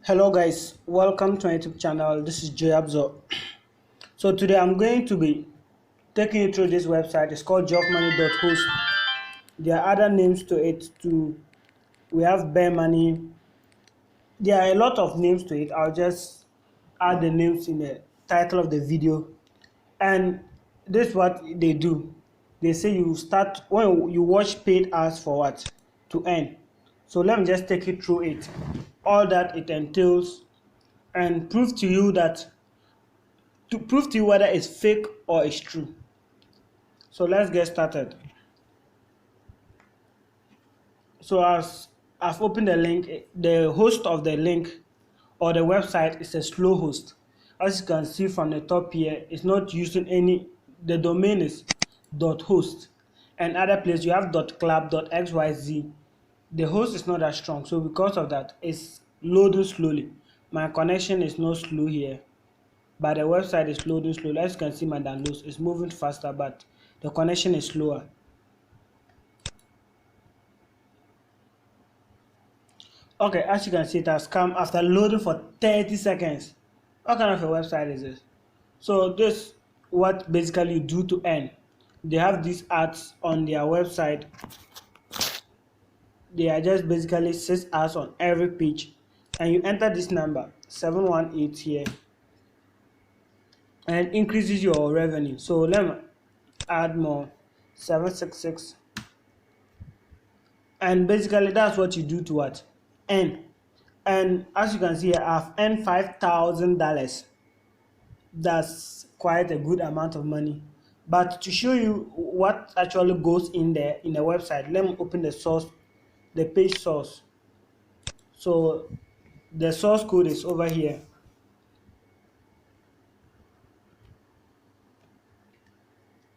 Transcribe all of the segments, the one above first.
Hello guys, welcome to my YouTube channel. This is Yapzor. So today I'm going to be taking you through this website. It's called JufMoney.host. There are other names to it too. We have BerMoney. There are a lot of names to it. I'll just add the names in the title of the video. And this is what they do. They say you start when you watch paid ads for what? To earn. So let me just take you through it. All that it entails and prove to you whether it's fake or it's true. So let's get started. So as I've opened the link, the host of the link or the website is a slow host. As you can see from the top here, it's not using any, the domain is .host, and other place you have .club.xyz. The host is not that strong, so because of that it's loading slowly. My connection is not slow here, but the website is loading slowly. As you can see, my downloads is moving faster, but the connection is slower. Okay, as you can see, it has come after loading for 30 seconds. What kind of a website is this? So this what basically you do to earn. They have these ads on their website. They are just basically 6 ads on every page, and you enter this number 718 here, and it increases your revenue. So let me add more 766, and basically that's what you do to what? Earn. And as you can see here, I've earned $5,000. That's quite a good amount of money. But to show you what actually goes in there in the website, let me open the source, the page source. So the source code is over here.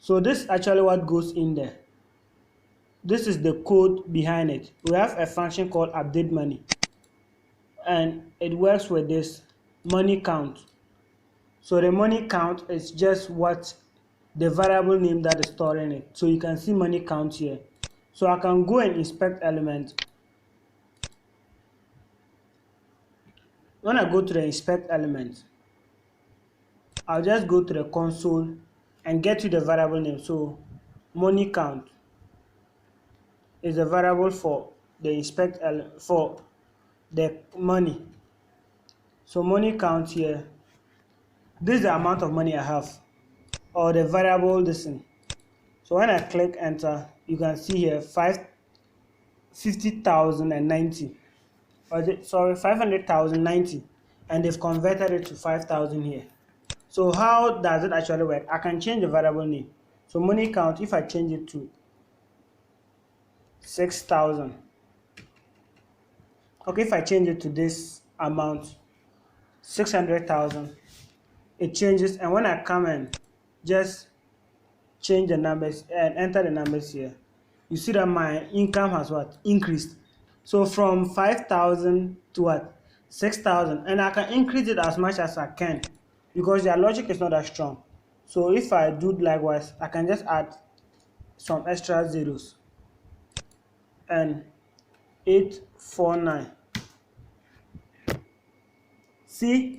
So this is actually what goes in there. This is the code behind it. We have a function called update money, and it works with this money count. So the money count is just what the variable name that is storing it. So you can see money count here. So I can go and inspect element. When I go to the inspect element, I'll just go to the console and get to the variable name. So money count is a variable for the inspect for the money. So money count here, this is the amount of money I have, or the variable this thing. So when I click enter, you can see here 50,090, or 500,090, and they've converted it to 5,000 here. So how does it actually work? I can change the variable name. So money count, if I change it to 6,000, okay, if I change it to this amount 600,000, it changes. And when I come and just change the numbers and enter the numbers here, you see that my income has what? Increased. So from 5,000 to what? 6,000, and I can increase it as much as I can because their logic is not that strong. So if I do likewise, I can just add some extra zeros and 849. See,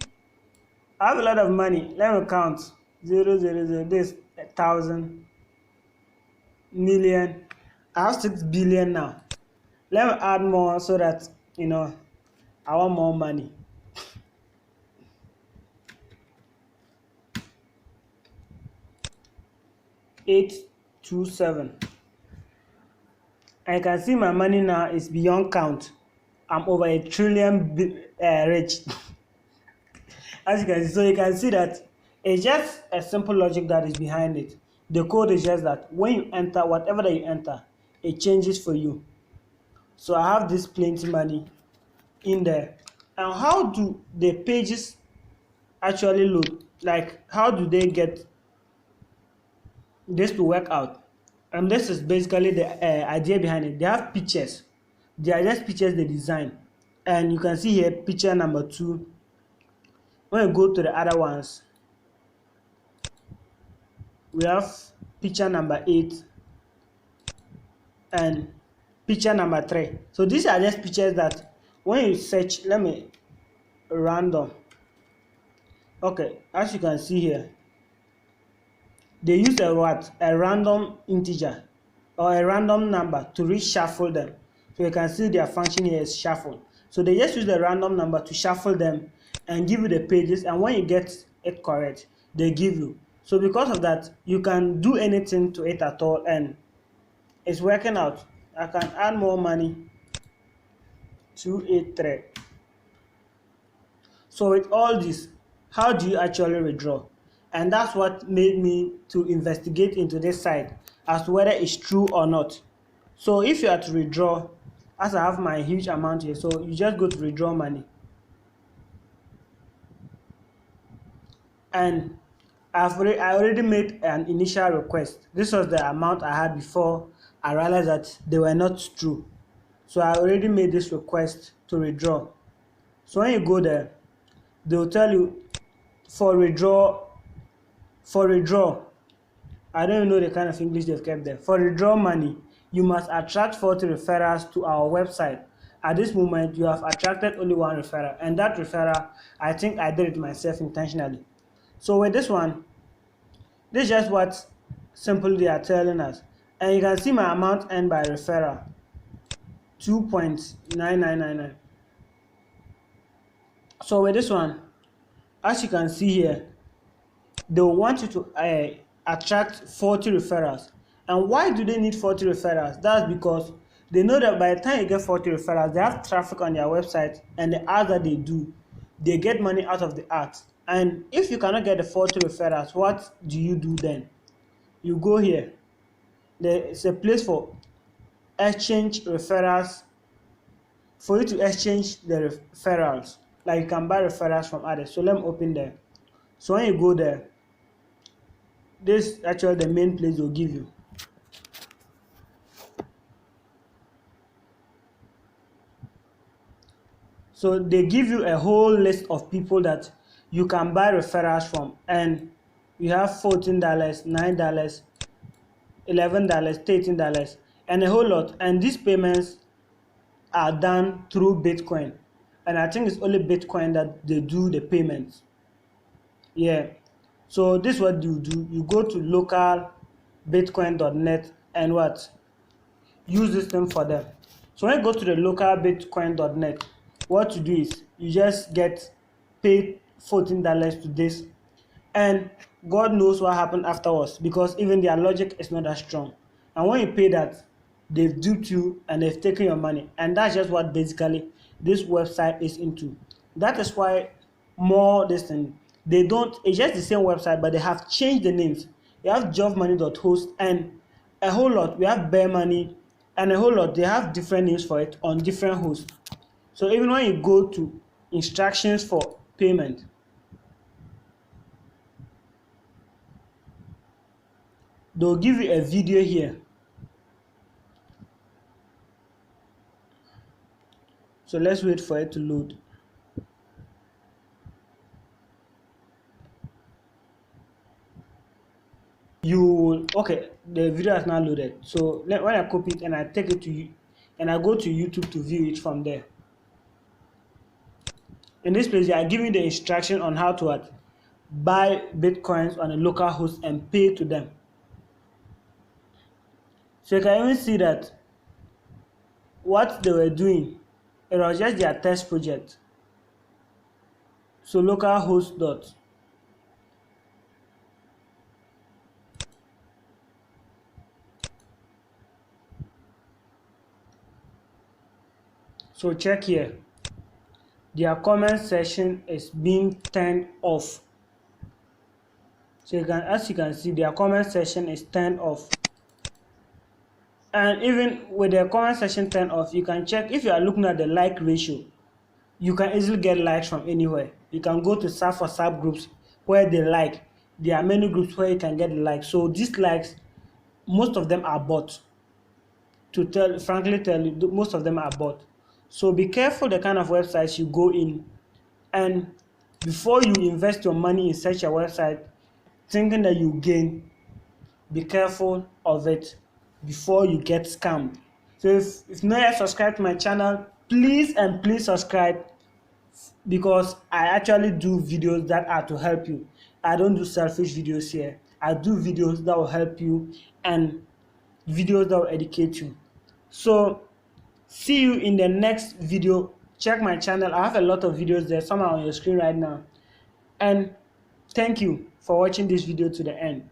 I have a lot of money. Let me count 000, this 1,000, million. I have 6 billion now. Let me add more so that I want more money. $827. I can see my money now is beyond count. I'm over $1 trillion rich. As you can see, so you can see that it's just a simple logic that is behind it. The code is just that when you enter whatever that you enter, it changes for you. So I have this plenty money in there. And how do the pages actually load? Like, how do they get this to work out? And this is basically the idea behind it. They have pictures. They are just pictures they design. And you can see here picture number 2. When you go to the other ones, we have picture number 8 and picture number 3. So these are just pictures that when you search, let me random. Okay, as you can see here, they use a random integer or a random number to reshuffle them. So you can see their function here is shuffle. So they just use the random number to shuffle them and give you the pages, and when you get it correct, they give you. So because of that, you can do anything to it at all, and it's working out. I can add more money, 283. So with all this, how do you actually withdraw? And that's what made me to investigate into this site as to whether it's true or not. So if you are to withdraw, as I have my huge amount here, so you just go to withdraw money. And I already made an initial request. This was the amount I had before I realized that they were not true. So I already made this request to withdraw. So when you go there, they will tell you for withdraw, I don't even know the kind of English they've kept there. For withdraw money, you must attract 40 referrals to our website. At this moment, you have attracted only 1 referral, and that referral, I think I did it myself intentionally. So with this one, this is just what simply they are telling us. And you can see my amount earned by referral, 2.9999. So with this one, as you can see here, they will want you to attract 40 referrals. And why do they need 40 referrals? That's because they know that by the time you get 40 referrals, they have traffic on their website, and the ads that they do, they get money out of the ads. And if you cannot get the 40 referrals, what do you do then? You go here. There's a place for exchange referrals, for you to exchange the referrals. Like you can buy referrals from others. So let me open there. So when you go there, this is actually the main place they'll give you. So they give you a whole list of people that you can buy referrals from, and you have $14, $9, $11, $13, and a whole lot. And these payments are done through Bitcoin, and I think it's only Bitcoin that they do the payments. Yeah. So this is what you do. You go to localbitcoin.net and what? Use this thing for them. So when you go to the localbitcoin.net, what you do is you just get paid $14 to this, and God knows what happened afterwards, because even their logic is not that strong. And when you pay that, they've duped you and they've taken your money, and that's just what basically this website is into. That is why more this thing, they don't, it's just the same website, but they have changed the names. You have JufMoney.host and a whole lot. We have BerMoney and a whole lot. They have different names for it on different hosts. So even when you go to instructions for payment, they'll give you a video here. So let's wait for it to load. Okay, the video has now loaded. So when I copy it and I take it to you, and I go to YouTube to view it from there. In this place, they are giving the instruction on how to buy Bitcoins on a local host and pay to them. So you can even see that what they were doing, it was just their test project. So localhost. So check here. Their comment section is being turned off. So as you can see, their comment section is turned off. And even with the comment section turned off, you can check if you are looking at the like ratio. You can easily get likes from anywhere. You can go to sub for sub groups where they like. There are many groups where you can get likes. So these likes, most of them are bought. Frankly tell you, most of them are bought. So be careful the kind of websites you go in, and before you invest your money in such a website thinking that you gain, be careful of it before you get scammed. So if not yet subscribed to my channel, please subscribe because I actually do videos that are to help you. I don't do selfish videos here. I do videos that will help you and videos that will educate you. So see you in the next video. Check my channel. I have a lot of videos there. Some are on your screen right now. And thank you for watching this video to the end.